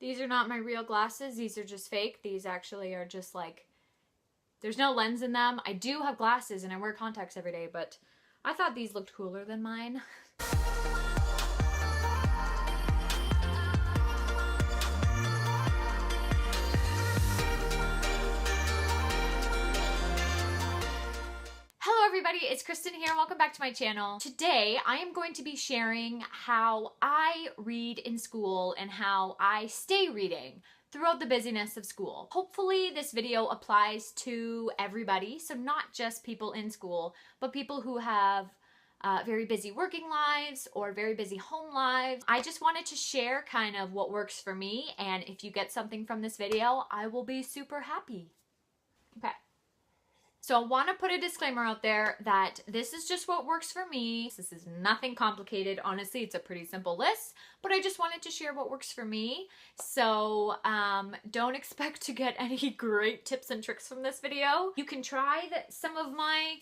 These are not my real glasses. These are just fake. These actually are just like, there's no lens in them. I do have glasses and I wear contacts every day, but I thought these looked cooler than mine. Hello everybody, it's Kristen here. Welcome back to my channel. Today I am going to be sharing how I read in school and how I stay reading throughout the busyness of school. Hopefully this video applies to everybody, so not just people in school, but people who have very busy working lives or very busy home lives. I just wanted to share kind of what works for me, and if you get something from this video, I will be super happy. Okay. So I want to put a disclaimer out there that this is just what works for me. This is nothing complicated. Honestly, it's a pretty simple list, but I just wanted to share what works for me. So don't expect to get any great tips and tricks from this video. You can try some of my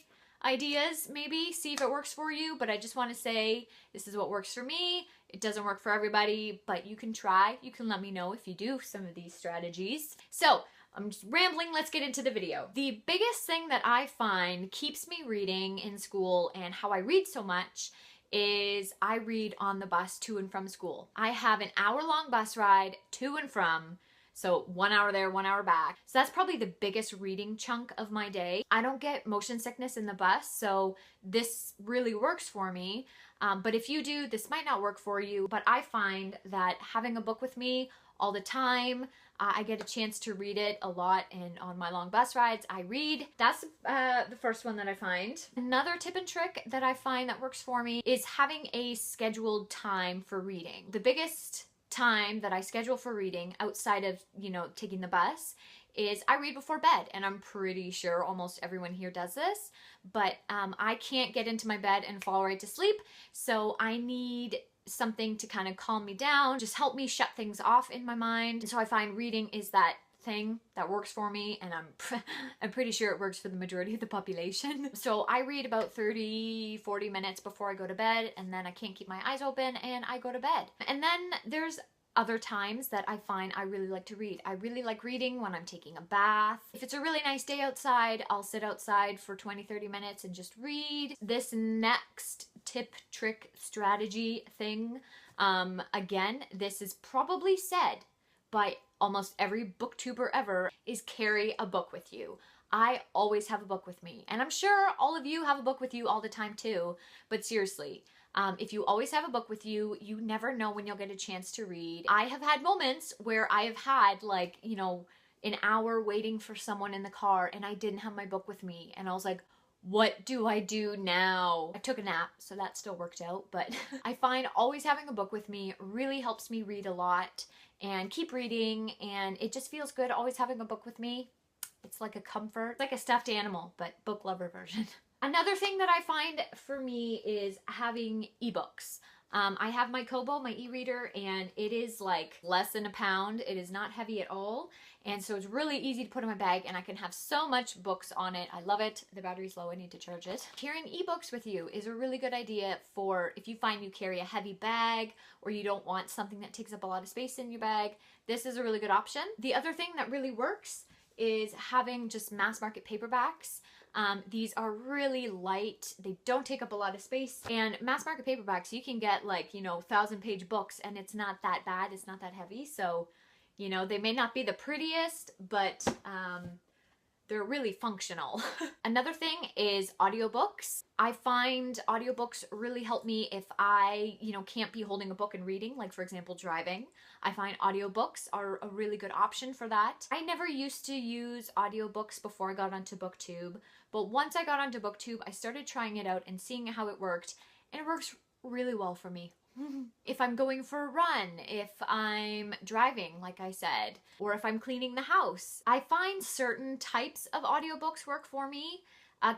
ideas, maybe see if it works for you, but I just want to say this is what works for me. It doesn't work for everybody, but you can try. You can let me know if you do some of these strategies. So I'm just rambling, let's get into the video. The biggest thing that I find keeps me reading in school and how I read so much is I read on the bus to and from school. I have an hour-long bus ride to and from, so 1 hour there, 1 hour back. So that's probably the biggest reading chunk of my day. I don't get motion sickness in the bus, so this really works for me. But if you do, this might not work for you. But I find that having a book with me all the time, I get a chance to read it a lot, and on my long bus rides, I read. That's the first one that I find. Another tip and trick that I find that works for me is having a scheduled time for reading. The biggest time that I schedule for reading outside of, taking the bus is I read before bed, and I'm pretty sure almost everyone here does this, but I can't get into my bed and fall right to sleep, so I need something to kind of calm me down, just help me shut things off in my mind. And so I find reading is that thing that works for me, and I'm pretty sure it works for the majority of the population. So I read about 30-40 minutes before I go to bed, and then I can't keep my eyes open and I go to bed. And then there's other times that I find I really like to read. I really like reading when I'm taking a bath. If it's a really nice day outside, I'll sit outside for 20-30 minutes and just read. This next tip, trick, strategy thing, again, this is probably said by almost every booktuber ever, is carry a book with you. I always have a book with me, and I'm sure all of you have a book with you all the time too, but seriously, if you always have a book with you, you never know when you'll get a chance to read. I have had moments where I have had an hour waiting for someone in the car and I didn't have my book with me, and I was like, what do I do now? I took a nap, so that still worked out, but I find always having a book with me really helps me read a lot and keep reading, and it just feels good always having a book with me. It's like a comfort, like a stuffed animal, but book lover version. Another thing that I find for me is having ebooks. I have my Kobo, my e-reader, and it is like less than a pound. It is not heavy at all, and so it's really easy to put in my bag, and I can have so much books on it. I love it. The battery's low, I need to charge it. Carrying ebooks with you is a really good idea for if you find you carry a heavy bag or you don't want something that takes up a lot of space in your bag. This is a really good option. The other thing that really works is having just mass market paperbacks. These are really light, they don't take up a lot of space, and mass market paperbacks, you can get 1,000-page books, and it's not that bad, it's not that heavy, so they may not be the prettiest, but they're really functional. Another thing is audiobooks. I find audiobooks really help me if I, can't be holding a book and reading, like for example, driving. I find audiobooks are a really good option for that. I never used to use audiobooks before I got onto BookTube, but once I got onto BookTube, I started trying it out and seeing how it worked, and it works really well for me. If I'm going for a run, if I'm driving, like I said, or if I'm cleaning the house. I find certain types of audiobooks work for me.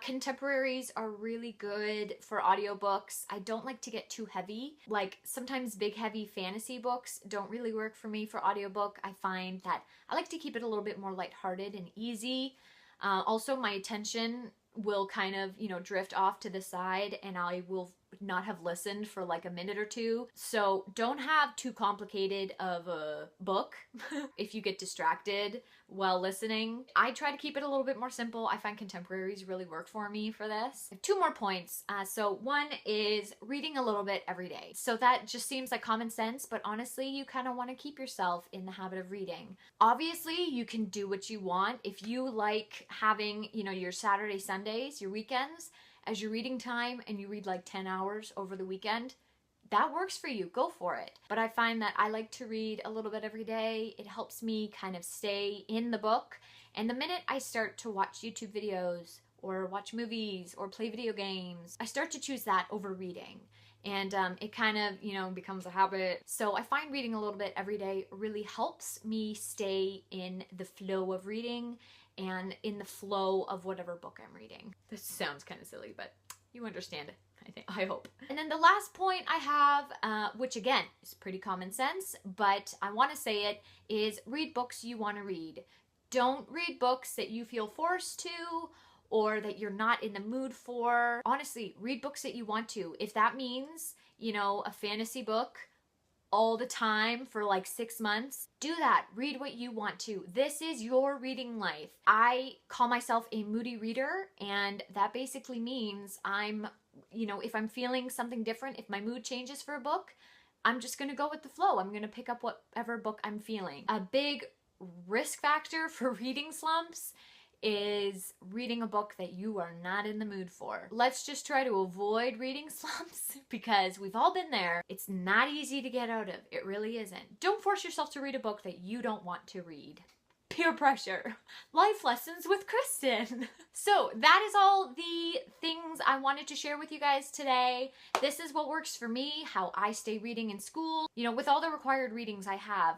Contemporaries are really good for audiobooks. I don't like to get too heavy. Like sometimes big heavy fantasy books don't really work for me for audiobook. I find that I like to keep it a little bit more lighthearted and easy. Also my attention will kind of, drift off to the side, and I will not have listened for like a minute or two. So don't have too complicated of a book if you get distracted while listening. I try to keep it a little bit more simple. I find contemporaries really work for me for this. I have 2 more points. So one is reading a little bit every day. So that just seems like common sense, but honestly, you kind of want to keep yourself in the habit of reading. Obviously, you can do what you want. If you like having, your Saturday, Sundays, your weekends as your reading time, and you read like 10 hours over the weekend, that works for you, go for it. But I find that I like to read a little bit every day. It helps me kind of stay in the book. And the minute I start to watch YouTube videos or watch movies or play video games, I start to choose that over reading. And it kind of, becomes a habit. So I find reading a little bit every day really helps me stay in the flow of reading and in the flow of whatever book I'm reading. This sounds kind of silly, but you understand it, I hope. And then the last point I have, which again is pretty common sense, but I want to say it, is read books you want to read. Don't read books that you feel forced to or that you're not in the mood for. Honestly, read books that you want to. If that means, a fantasy book all the time for like 6 months, do that. Read what you want to. This is your reading life. I call myself a moody reader, and that basically means if I'm feeling something different, if my mood changes for a book, I'm just gonna go with the flow. I'm gonna pick up whatever book I'm feeling. A big risk factor for reading slumps is reading a book that you are not in the mood for. Let's just try to avoid reading slumps because we've all been there. It's not easy to get out of. It really isn't. Don't force yourself to read a book that you don't want to read. Peer pressure. Life lessons with Kristen. So that is all the things I wanted to share with you guys today. This is what works for me, how I stay reading in school. With all the required readings I have,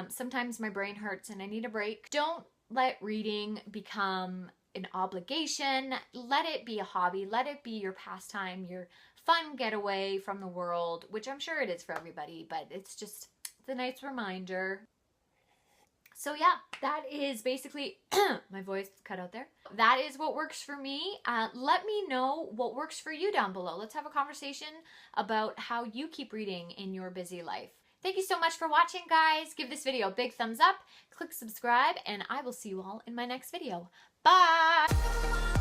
sometimes my brain hurts and I need a break. Don't let reading become an obligation. Let it be a hobby. Let it be your pastime, your fun getaway from the world, which I'm sure it is for everybody, but it's a nice reminder. So yeah, that is basically, my voice cut out there. That is what works for me. Let me know what works for you down below. Let's have a conversation about how you keep reading in your busy life. Thank you so much for watching, guys. Give this video a big thumbs up, click subscribe, and I will see you all in my next video. Bye!